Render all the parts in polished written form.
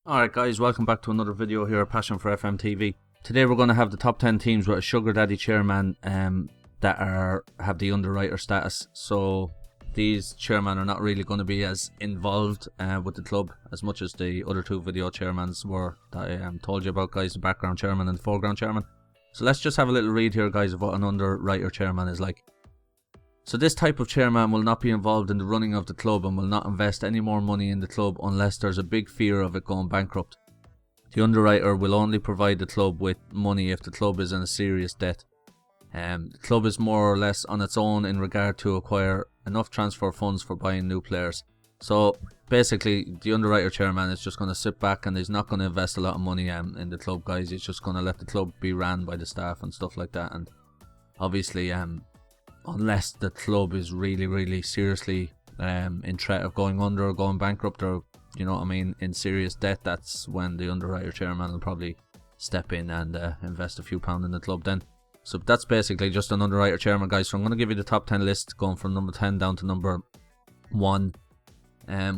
Alright guys, welcome back to another video here at Passion for FM TV. Today we're going to have the top 10 teams with a sugar daddy chairman that have the underwriter status. So these chairmen are not really going to be as involved with the club as much as the other two video chairmans were that I told you about, guys, the background chairman and the foreground chairman. So let's just have a little read here, guys, of what an underwriter chairman is like. So this type of chairman will not be involved in the running of the club and will not invest any more money in the club unless there's a big fear of it going bankrupt. The underwriter will only provide the club with money if the club is in a serious debt. The club is more or less on its own in regard to acquire enough transfer funds for buying new players. So basically the underwriter chairman is just going to sit back and he's not going to invest a lot of money in the club, guys. He's just going to let the club be ran by the staff and stuff like that. And obviously unless the club is really seriously in threat of going under or going bankrupt, or you know what I mean, in serious debt, that's when the underwriter chairman will probably step in and invest a few pounds in the club then. So that's basically just an underwriter chairman, guys. So I'm going to give you the top 10 list going from number 10 down to number 1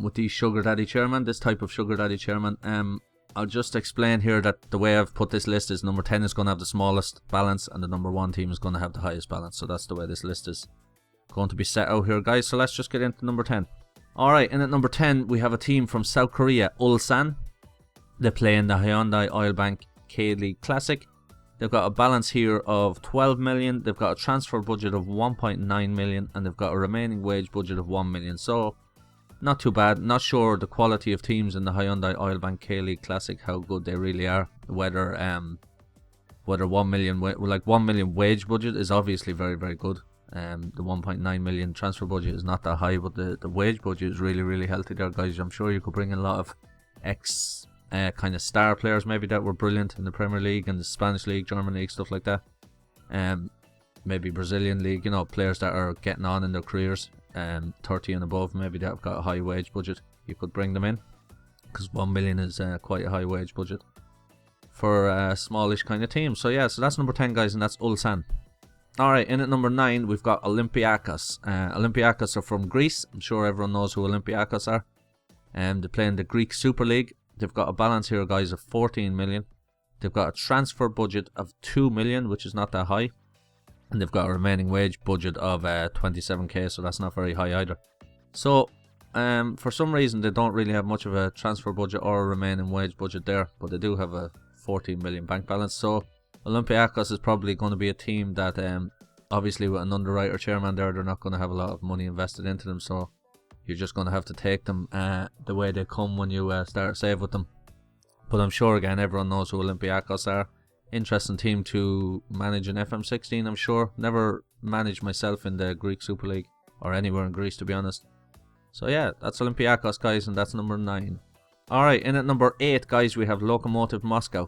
with these sugar daddy chairman, this type of sugar daddy chairman. I'll just explain here that the way I've put this list is number 10 is going to have the smallest balance and the number 1 team is going to have the highest balance. So that's the way this list is going to be set out here, guys. So let's just get into number 10. Alright, and at number 10 we have a team from South Korea, Ulsan. They play in the Hyundai Oil Bank K-League Classic. They've got a balance here of 12 million. They've got a transfer budget of 1.9 million and they've got a remaining wage budget of 1 million. So not too bad. Not sure the quality of teams in the Hyundai Oil Bank K-League Classic, how good they really are. Whether 1 million wage budget is obviously very good. The 1.9 million transfer budget is not that high, but the wage budget is really healthy there, guys. I'm sure you could bring in a lot of kind of star players maybe that were brilliant in the Premier League and the Spanish League, German League, stuff like that. Maybe Brazilian League, you know, players that are getting on in their careers. 30 and above, maybe that have got a high wage budget. You could bring them in because 1 million is quite a high wage budget for a smallish kind of team. So yeah, so that's number 10, guys, and that's Ulsan. Alright, in at number 9 we've got Olympiacos. Olympiacos are from Greece. I'm sure everyone knows who Olympiacos are. They play in the Greek Super League. They've got a balance here, guys, of 14 million. They've got a transfer budget of 2 million, which is not that high. And they've got a remaining wage budget of 27k, so that's not very high either. So for some reason they don't really have much of a transfer budget or a remaining wage budget there, but they do have a 14 million bank balance. So Olympiacos is probably going to be a team that obviously with an underwriter chairman there, they're not going to have a lot of money invested into them, so you're just going to have to take them the way they come when you start save with them. But I'm sure again everyone knows who Olympiacos are. Interesting team to manage in FM16, I'm sure. Never managed myself in the Greek Super League or anywhere in Greece, to be honest. So yeah, that's Olympiacos, guys, and that's number 9. Alright, in at number 8, guys, we have Lokomotiv Moscow.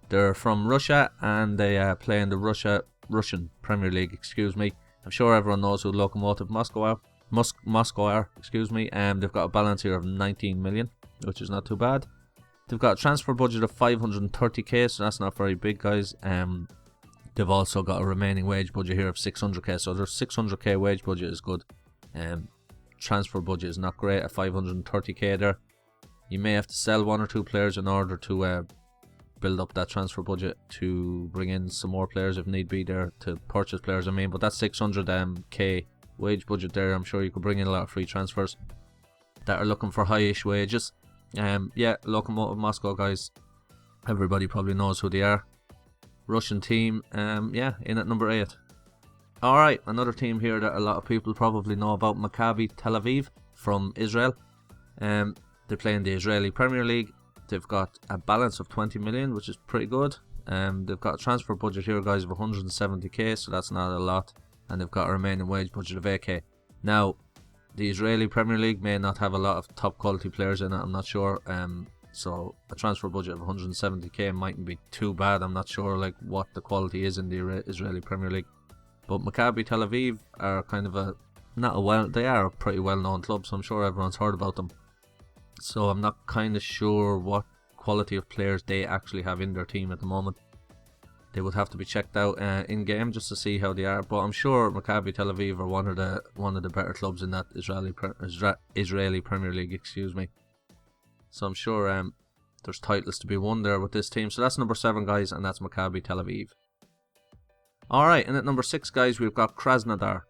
They're from Russia and they play in the Russian Premier League, excuse me. I'm sure everyone knows who Lokomotiv Moscow are. They've got a balance here of 19 million, which is not too bad. They've got a transfer budget of 530k, so that's not very big, guys. They've also got a remaining wage budget here of 600k, so their 600k wage budget is good. Transfer budget is not great at 530k there. You may have to sell 1 or 2 players in order to build up that transfer budget to bring in some more players if need be there to purchase players, I mean. But that's 600k wage budget there. I'm sure you could bring in a lot of free transfers that are looking for high-ish wages. Yeah, Lokomotiv Moscow, guys, everybody probably knows who they are. Russian team, yeah, in at number 8. Alright, another team here that a lot of people probably know about, Maccabi Tel Aviv from Israel. They play in the Israeli Premier League. They've got a balance of 20 million, which is pretty good. They've got a transfer budget here, guys, of 170k, so that's not a lot. And they've got a remaining wage budget of 8k. Now, the Israeli Premier League may not have a lot of top quality players in it, I'm not sure. So a transfer budget of 170k mightn't be too bad. I'm not sure like what the quality is in the Israeli Premier League. But Maccabi Tel Aviv are kind of they are a pretty well known club, so I'm sure everyone's heard about them. So I'm not kind of sure what quality of players they actually have in their team at the moment. They would have to be checked out in game just to see how they are. But I'm sure Maccabi Tel Aviv are one of the better clubs in that Israeli Premier League, excuse me. So I'm sure there's titles to be won there with this team. So that's number 7, guys, and that's Maccabi Tel Aviv. Alright, and at number 6, guys, we've got Krasnodar.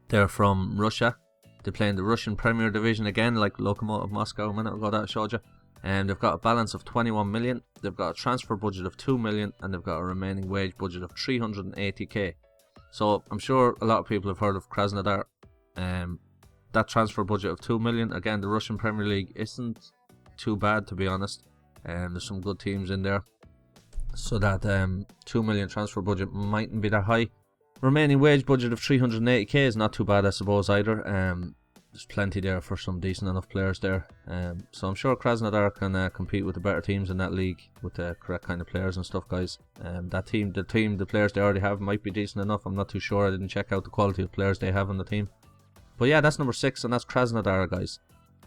They're from Russia. They play in the Russian Premier Division again, like Lokomotiv Moscow a minute ago that I showed you. And they've got a balance of 21 million. They've got a transfer budget of 2 million, and they've got a remaining wage budget of 380k. So I'm sure a lot of people have heard of Krasnodar. That transfer budget of 2 million, again, the Russian Premier League isn't too bad, to be honest. There's some good teams in there. So that 2 million transfer budget mightn't be that high. Remaining wage budget of 380k is not too bad, I suppose, either. There's plenty there for some decent enough players there. So I'm sure Krasnodar can compete with the better teams in that league with the correct kind of players and stuff, guys. The players they already have might be decent enough. I'm not too sure. I didn't check out the quality of players they have on the team. But yeah, that's number 6, and that's Krasnodar, guys.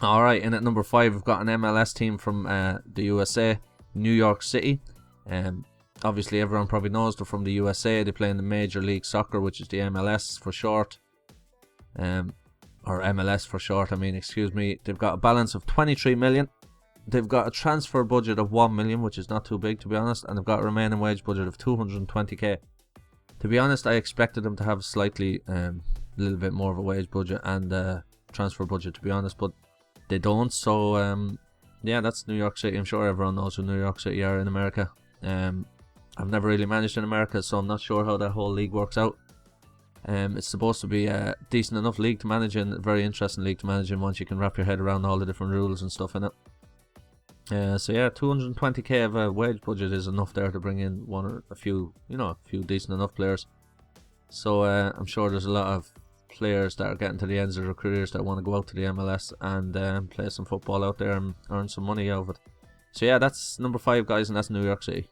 Alright, and at number 5, we've got an MLS team from the USA, New York City. Obviously, everyone probably knows they're from the USA. They play in the Major League Soccer, which is the MLS for short. Or MLS for short, excuse me. They've got a balance of 23 million. They've got a transfer budget of 1 million, which is not too big, to be honest. And they've got a remaining wage budget of 220k. To be honest, I expected them to have slightly, a little bit more of a wage budget and transfer budget, to be honest. But they don't, so yeah, that's New York City. I'm sure everyone knows who New York City are in America. I've never really managed in America, so I'm not sure how that whole league works out. It's supposed to be a decent enough league to manage in, a very interesting league to manage in once you can wrap your head around all the different rules and stuff in it. So yeah, 220k of a wage budget is enough there to bring in a few decent enough players. So I'm sure there's a lot of players that are getting to the ends of their careers that want to go out to the MLS and play some football out there and earn some money out of it. So yeah, that's number 5, guys, and that's New York City.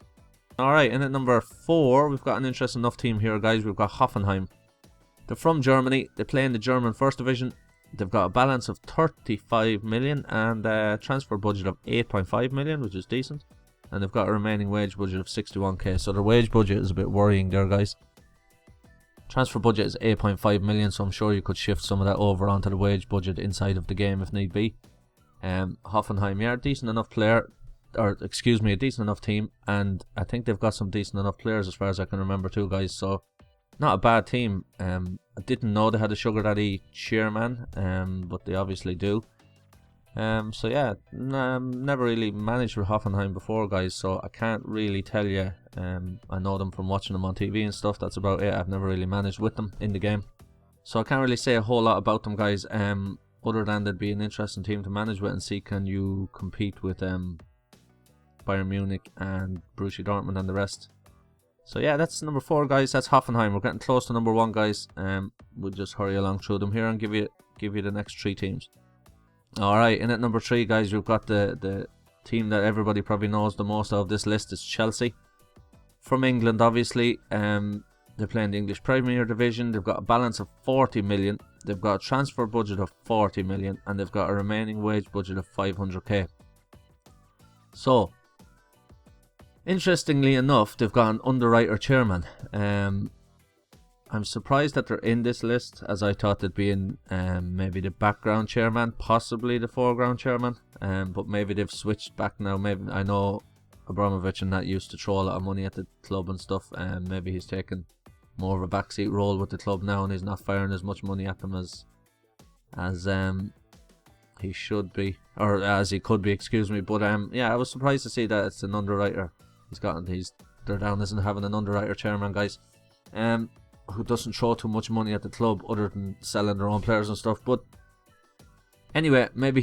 Alright, and at number 4, we've got an interesting enough team here, guys. We've got Hoffenheim. They're from Germany. They play in the German First Division. They've got a balance of 35 million and a transfer budget of 8.5 million, which is decent. And they've got a remaining wage budget of 61k. So their wage budget is a bit worrying there, guys. Transfer budget is 8.5 million, so I'm sure you could shift some of that over onto the wage budget inside of the game if need be. Hoffenheim, yeah, decent enough player. A decent enough team, and I think they've got some decent enough players as far as I can remember too, guys, so not a bad team. I didn't know they had a sugar daddy chairman, but they obviously do. So yeah, never really managed with Hoffenheim before, guys, so I can't really tell you. I know them from watching them on TV and stuff, that's about it. I've never really managed with them in the game, so I can't really say a whole lot about them, guys, other than they'd be an interesting team to manage with and see can you compete with Bayern Munich and Borussia Dortmund and the rest. So yeah, that's number 4, guys. That's Hoffenheim. We're getting close to number 1, guys. We'll just hurry along through them here and give you the next 3 teams. Alright, and at number 3, guys, we've got the team that everybody probably knows the most of this list is Chelsea. From England, obviously. They play in the English Premier Division. They've got a balance of 40 million. They've got a transfer budget of 40 million. And they've got a remaining wage budget of 500k. So, interestingly enough, they've got an Underwriter chairman. I'm surprised that they're in this list, as I thought they'd be in maybe the background chairman, possibly the foreground chairman. But maybe they've switched back now. Maybe I know Abramovich and that used to throw a lot of money at the club and stuff. Maybe he's taken more of a backseat role with the club now, and he's not firing as much money at them as he should be, or as he could be. Excuse me. But yeah, I was surprised to see that it's an Underwriter. They're down as having an Underwriter chairman, guys, who doesn't throw too much money at the club other than selling their own players and stuff. But anyway, maybe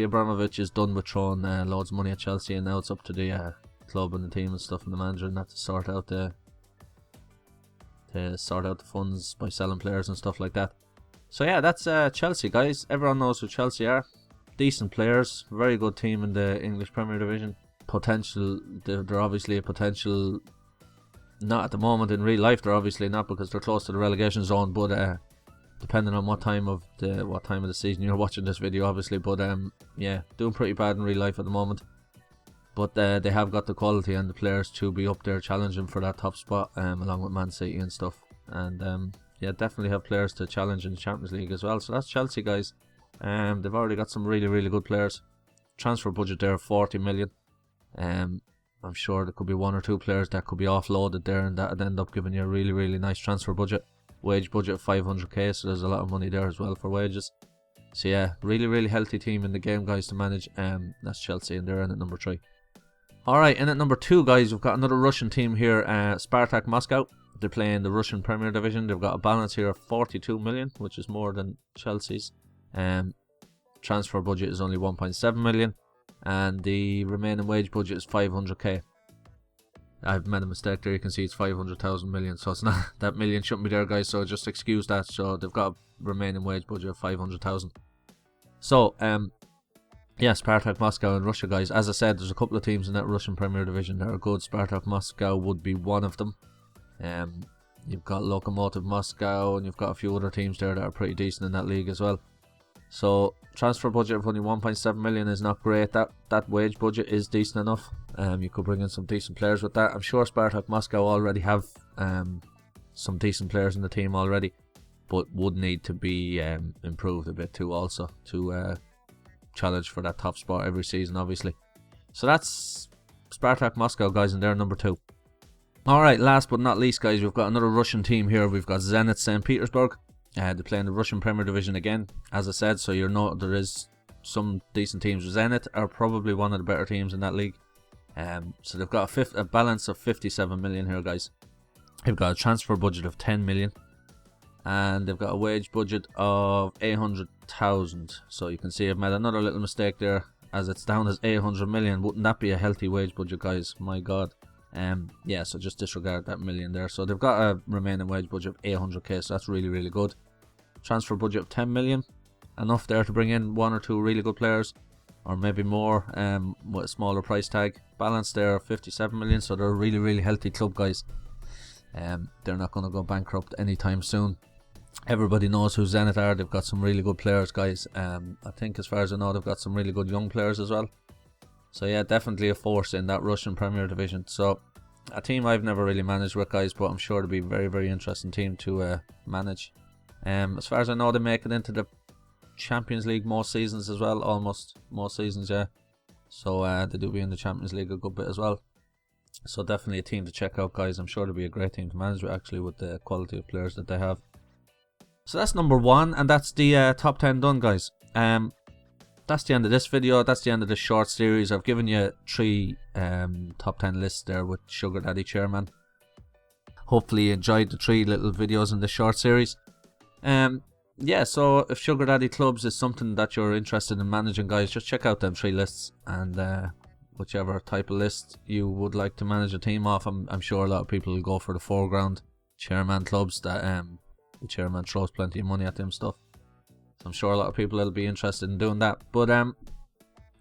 Abramovich is done with throwing loads of money at Chelsea, and now it's up to the club and the team and stuff and the manager and that to sort out the funds by selling players and stuff like that. So yeah, that's Chelsea, guys. Everyone knows who Chelsea are. Decent players, very good team in the English Premier Division. Potential, they're obviously a potential. Not at the moment in real life, they're obviously not, because they're close to the relegation zone. But depending on what time of the season you're watching this video, obviously. But yeah, doing pretty bad in real life at the moment. But they have got the quality and the players to be up there challenging for that top spot, along with Man City and stuff. And yeah, definitely have players to challenge in the Champions League as well. So that's Chelsea, guys. They've already got some really, really good players. transfer budget there of 40 million. I'm sure there could be 1 or 2 players that could be offloaded there, and that would end up giving you a really, really nice transfer budget. Wage budget of 500k, so there's a lot of money there as well for wages. So yeah, really, really healthy team in the game, guys, to manage. That's Chelsea, and they're in at number 3. Alright, in at number 2, guys, we've got another Russian team here, Spartak Moscow. They're playing the Russian Premier Division. They've got a balance here of 42 million, which is more than Chelsea's. Transfer budget is only 1.7 million. And the remaining wage budget is 500k. I've made a mistake there. You can see it's 500,000 million, so it's not that million shouldn't be there, guys. So just excuse that. So they've got a remaining wage budget of 500,000. So yeah, Spartak Moscow in Russia, guys. As I said, there's a couple of teams in that Russian Premier Division that are good. Spartak Moscow would be one of them. You've got Lokomotiv Moscow, and you've got a few other teams there that are pretty decent in that league as well. So transfer budget of only 1.7 million is not great. That wage budget is decent enough. You could bring in some decent players with that. I'm sure Spartak Moscow already have some decent players in the team already, but would need to be improved a bit too, also to challenge for that top spot every season, obviously. So that's Spartak Moscow, guys, and they're number 2. Alright, last but not least, guys, we've got another Russian team here. We've got Zenit St. Petersburg. They play in the Russian Premier Division again, as I said, so you know there is some decent teams. Zenit are probably one of the better teams in that league. So they've got a balance of 57 million here, guys. They've got a transfer budget of 10 million. And they've got a wage budget of 800,000. So you can see I've made another little mistake there, as it's down as 800 million. Wouldn't that be a healthy wage budget, guys? My God. Yeah, so just disregard that million there. So they've got a remaining wage budget of 800k, so that's really, really good. Transfer budget of 10 million, enough there to bring in 1 or 2 really good players, or maybe more, with a smaller price tag. Balance there of 57 million, so they're a really, really healthy club, guys. They're not going to go bankrupt anytime soon. Everybody knows who Zenit are. They've got some really good players, guys. I think, as far as I know, they've got some really good young players as well. So yeah, definitely a force in that Russian Premier Division. So a team I've never really managed with, guys, but I'm sure it'll be a very, very interesting team to manage. As far as I know, they make it into the Champions League most seasons as well, almost most seasons, yeah. So they do be in the Champions League a good bit as well. So definitely a team to check out, guys. I'm sure it'll be a great team to manage with, actually, with the quality of players that they have. So that's number 1, and that's the top 10 done, guys. That's the end of this video. That's the end of this short series. I've given you 3 top 10 lists there with Sugar Daddy Chairman. Hopefully you enjoyed the 3 little videos in this short series. Yeah, so if Sugar Daddy Clubs is something that you're interested in managing, guys, just check out them 3 lists, and whichever type of list you would like to manage a team off. I'm sure a lot of people will go for the foreground Chairman clubs that the Chairman throws plenty of money at them stuff. I'm sure a lot of people will be interested in doing that. But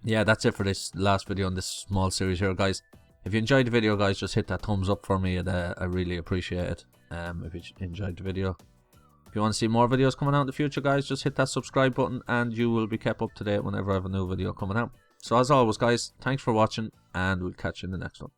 yeah, that's it for this last video in this small series here, guys. If you enjoyed the video, guys, just hit that thumbs up for me. I really appreciate it. If you enjoyed the video. If you want to see more videos coming out in the future, guys, just hit that subscribe button and you will be kept up to date whenever I have a new video coming out. So as always, guys, thanks for watching, and we'll catch you in the next one.